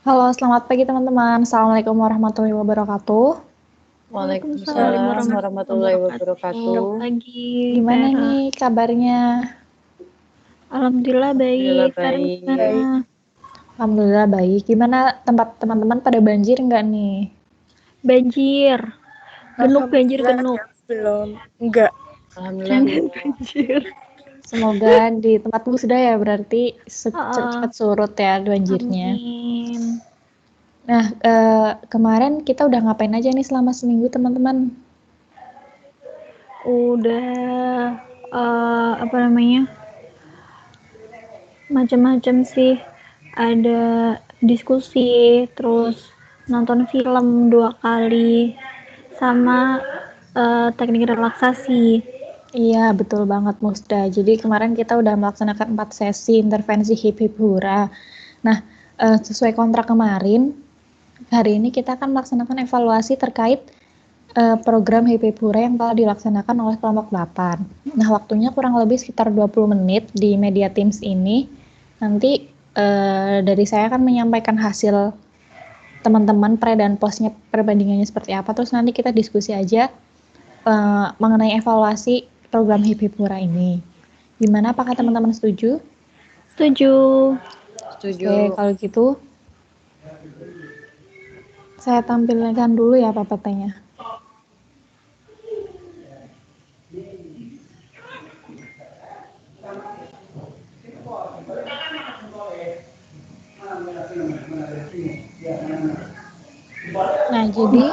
Halo, selamat pagi teman-teman. Assalamualaikum warahmatullahi wabarakatuh. Waalaikumsalam Waalaikumsalam warahmatullahi warahmatullahi wabarakatuh. wabarakatuh. Pagi, Gimana Vera. nih kabarnya? Alhamdulillah Alhamdulillah baik. Vera baik. gimana? Alhamdulillah baik. Gimana tempat teman-teman pada banjir nggak nih? Banjir. Genuk banjir Alhamdulillah genuk. belum. Enggak. Alhamdulillah Jangan belum. banjir. Semoga di tempatmu sudah ya berarti cepat Ah, surut ya banjirnya. amin. Nah, kemarin kita udah ngapain aja nih selama seminggu teman-teman? Udah apa namanya? Macam-macam sih. Ada diskusi, terus nonton film 2 kali, sama teknik relaksasi. Iya, betul banget Musda. Jadi kemarin kita udah melaksanakan 4 sesi intervensi hip hip hura. Nah, sesuai kontrak kemarin, hari ini kita akan melaksanakan evaluasi terkait program hip hip hura yang telah dilaksanakan oleh kelompok 8. Nah, waktunya kurang lebih sekitar 20 menit di media Teams ini. Nanti dari saya akan menyampaikan hasil teman-teman pre dan postnya perbandingannya seperti apa. Terus nanti kita diskusi aja mengenai evaluasi program hip hip hura ini. Gimana, apakah teman-teman setuju? Setuju. Setuju. Oke, kalau gitu saya tampilkan dulu ya PPT-nya. Nah, jadi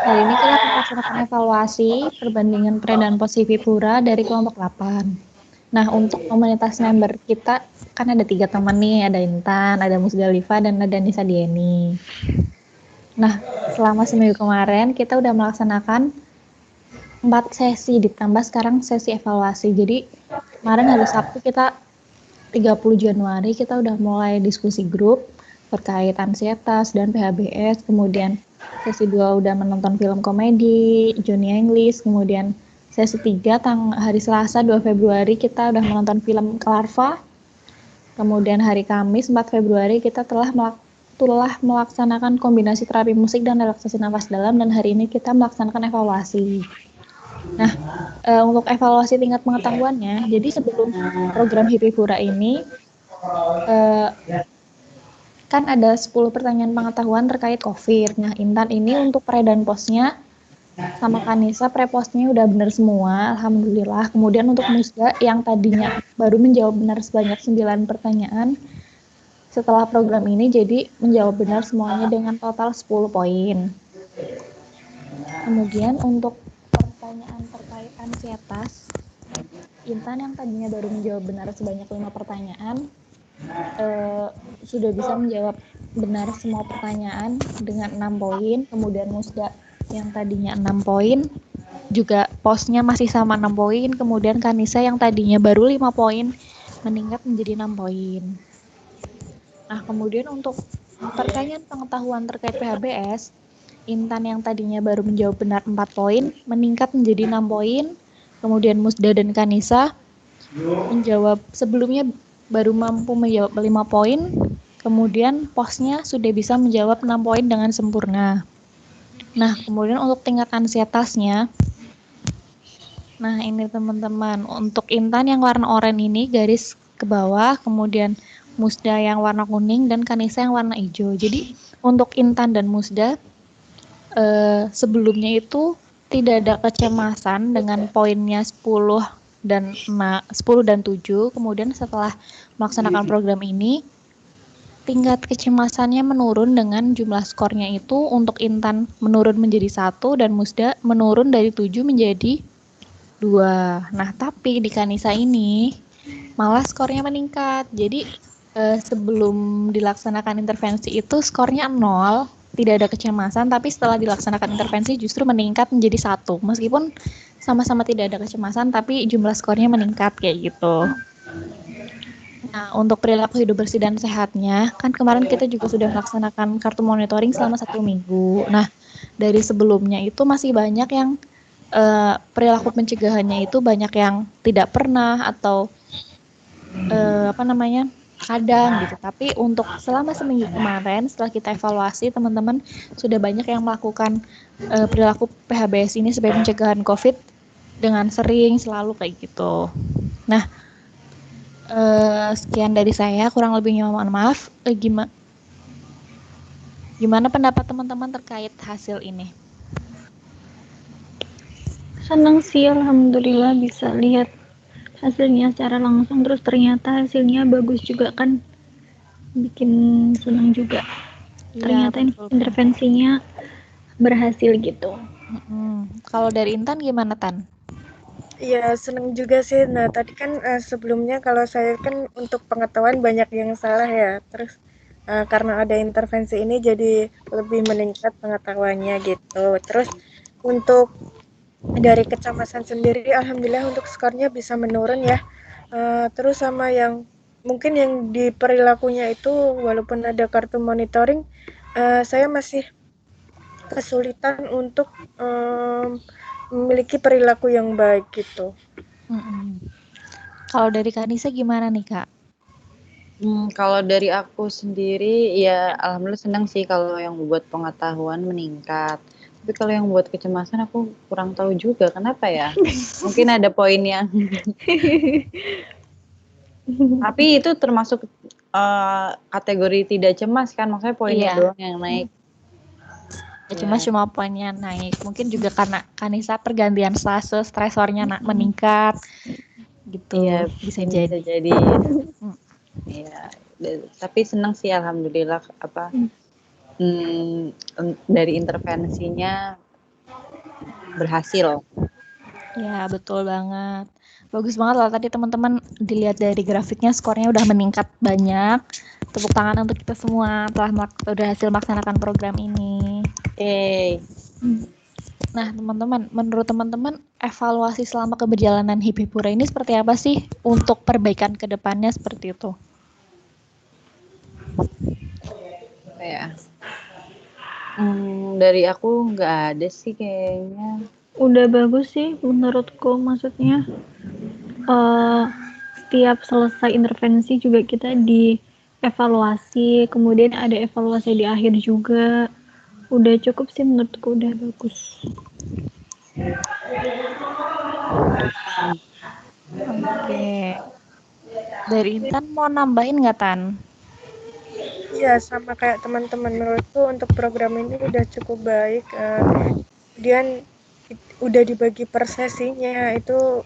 kali ini kita akan melaksanakan evaluasi perbandingan pre dan post hip hip hura dari kelompok 8. Nah, untuk komunitas member kita kan ada 3 teman nih, ada Intan, ada Musdalifah, dan ada Nisa Dieni. Nah, selama seminggu kemarin kita udah melaksanakan 4 sesi, ditambah sekarang sesi evaluasi. Jadi, kemarin hari Sabtu kita 30 Januari kita udah mulai diskusi grup terkait ansietas dan PHBS, kemudian sesi 2 udah menonton film komedi, Johnny English, kemudian sesi 3 hari Selasa 2 Februari kita udah menonton film Larva, kemudian hari Kamis 4 Februari kita telah melaksanakan kombinasi terapi musik dan relaksasi nafas dalam, dan hari ini kita melaksanakan evaluasi. Nah, untuk evaluasi tingkat pengetahuannya, jadi sebelum program Hipipura ini kan ada 10 pertanyaan pengetahuan terkait COVID. Nah, Intan ini untuk pre dan postnya sama Kanisa pre-postnya udah benar semua, alhamdulillah. Kemudian untuk Musda yang tadinya baru menjawab benar sebanyak 9 pertanyaan, setelah program ini jadi menjawab benar semuanya dengan total 10 poin. Kemudian untuk pertanyaan terkait ansietas, Intan yang tadinya baru menjawab benar sebanyak 5 pertanyaan, sudah bisa menjawab benar semua pertanyaan dengan 6 poin. Kemudian Musda yang tadinya 6 poin, juga posnya masih sama 6 poin. Kemudian Kanisa yang tadinya baru 5 poin, meningkat menjadi 6 poin. Nah, kemudian untuk pertanyaan pengetahuan terkait PHBS, Intan yang tadinya baru menjawab benar 4 poin, meningkat menjadi 6 poin. Kemudian Musda dan Kanisa menjawab sebelumnya baru mampu menjawab 5 poin, kemudian posnya sudah bisa menjawab 6 poin dengan sempurna. Nah, kemudian untuk tingkat ansietasnya, nah ini teman-teman, untuk Intan yang warna oranye ini garis ke bawah, kemudian Musda yang warna kuning, dan Kanisa yang warna hijau. Jadi untuk Intan dan Musda sebelumnya itu tidak ada kecemasan dengan poinnya 10 dan 7. Kemudian setelah melaksanakan program ini, tingkat kecemasannya menurun dengan jumlah skornya itu untuk Intan menurun menjadi 1 dan Musda menurun dari 7 menjadi 2. Nah, tapi di Kanisa ini malah skornya meningkat. Jadi sebelum dilaksanakan intervensi itu skornya 0, tidak ada kecemasan, tapi setelah dilaksanakan intervensi justru meningkat menjadi 1. Meskipun sama-sama tidak ada kecemasan, tapi jumlah skornya meningkat kayak gitu. Nah, untuk perilaku hidup bersih dan sehatnya, kan kemarin kita juga sudah melaksanakan kartu monitoring selama 1 minggu. Nah, dari sebelumnya itu masih banyak yang perilaku pencegahannya itu banyak yang tidak pernah atau kadang gitu. Tapi untuk selama seminggu kemarin setelah kita evaluasi, teman-teman sudah banyak yang melakukan perilaku PHBS ini sebagai pencegahan COVID dengan sering selalu kayak gitu. Nah, sekian dari saya, kurang lebihnya mohon maaf. Gimana pendapat teman-teman terkait hasil ini? Senang sih, alhamdulillah bisa lihat hasilnya secara langsung, terus ternyata hasilnya bagus juga kan, bikin senang juga. Ternyata intervensinya berhasil gitu. Kalau dari Intan gimana, Tan? Iya, seneng juga sih. Nah, tadi kan sebelumnya kalau saya kan untuk pengetahuan banyak yang salah ya. Terus karena ada intervensi ini jadi lebih meningkat pengetahuannya gitu. Terus untuk dari kecemasan sendiri, alhamdulillah untuk skornya bisa menurun ya. Terus sama yang mungkin yang di perilakunya itu, walaupun ada kartu monitoring, saya masih kesulitan untuk memiliki perilaku yang baik gitu. Kalau dari Kak Nisa gimana nih, Kak? Kalau dari aku sendiri ya alhamdulillah senang sih kalau yang buat pengetahuan meningkat. Tapi kalau yang buat kecemasan aku kurang tahu juga kenapa ya. Mungkin ada poin yang tapi itu termasuk kategori tidak cemas kan, maksudnya poinnya doang yang naik. Cuma poinnya naik. Mungkin juga karena Kanisa pergantian fase, stresornya meningkat gitu. Iya, bisa jadi. Iya, tapi senang sih alhamdulillah dari intervensinya berhasil. Ya, betul banget. Bagus banget loh tadi teman-teman dilihat dari grafiknya skornya udah meningkat banyak. Tepuk tangan untuk kita semua telah berhasil melaksanakan program ini. Nah, teman-teman, menurut teman-teman evaluasi selama keberjalanan Hipipura ini seperti apa sih untuk perbaikan ke depannya seperti itu? Dari aku nggak ada sih kayaknya. Udah bagus sih menurutku, maksudnya setiap selesai intervensi juga kita dievaluasi, kemudian ada evaluasi di akhir juga. Udah cukup sih menurutku, udah bagus. Oke. Dari Intan mau nambahin nggak, Tan? Iya, sama kayak teman-teman, menurutku untuk program ini udah cukup baik. Kemudian udah dibagi per sesinya, itu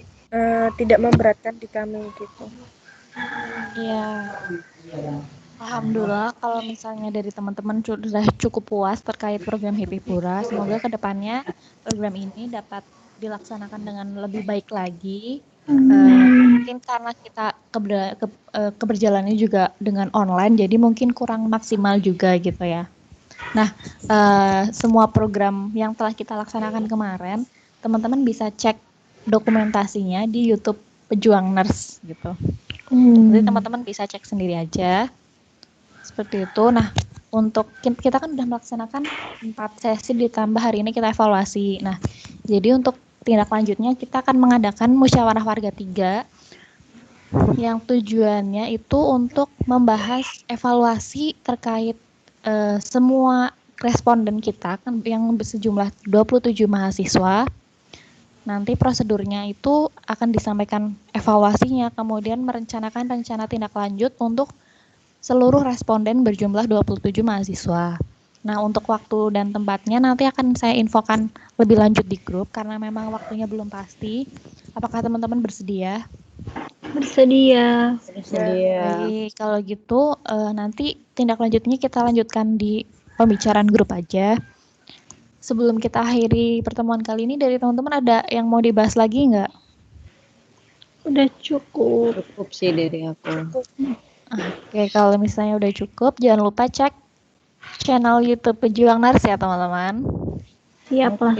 tidak memberatkan di kami gitu. Iya. Alhamdulillah kalau misalnya dari teman-teman sudah cukup puas terkait program Hipipura, semoga kedepannya program ini dapat dilaksanakan dengan lebih baik lagi. Mungkin karena kita keberjalanannya juga dengan online, jadi mungkin kurang maksimal juga gitu ya. Nah, semua program yang telah kita laksanakan kemarin, teman-teman bisa cek dokumentasinya di YouTube Pejuang Nurse gitu. Jadi teman-teman bisa cek sendiri aja. Seperti itu. Nah, untuk kita kan sudah melaksanakan 4 sesi ditambah hari ini kita evaluasi. Nah, jadi untuk tindak lanjutnya kita akan mengadakan musyawarah warga 3 yang tujuannya itu untuk membahas evaluasi terkait semua responden kita kan yang sejumlah 27 mahasiswa. Nanti prosedurnya itu akan disampaikan evaluasinya, kemudian merencanakan rencana tindak lanjut untuk seluruh responden berjumlah 27 mahasiswa. Nah, untuk waktu dan tempatnya nanti akan saya infokan lebih lanjut di grup karena memang waktunya belum pasti. Apakah teman-teman bersedia? Bersedia. Baik, kalau gitu nanti tindak lanjutnya kita lanjutkan di pembicaraan grup aja. Sebelum kita akhiri pertemuan kali ini, dari teman-teman ada yang mau dibahas lagi nggak? Udah cukup. Cukup sih dari aku. Oke, kalau misalnya udah cukup, jangan lupa cek channel YouTube Pejuang Nurse ya teman-teman. Siap lah.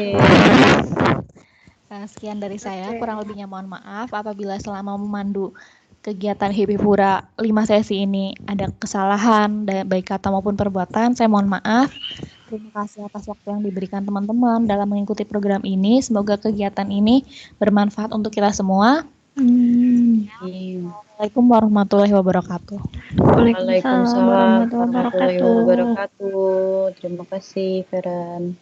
Sekian dari saya, kurang lebihnya mohon maaf apabila selama memandu kegiatan Hipipura 5 sesi ini ada kesalahan baik kata maupun perbuatan, saya mohon maaf. Terima kasih atas waktu yang diberikan teman-teman dalam mengikuti program ini. Semoga kegiatan ini bermanfaat untuk kita semua. Assalamualaikum warahmatullahi wabarakatuh. Waalaikumsalam Waalaikumsalam warahmatullahi warahmatullahi wabarakatuh. wabarakatuh. Terima kasih, Feran.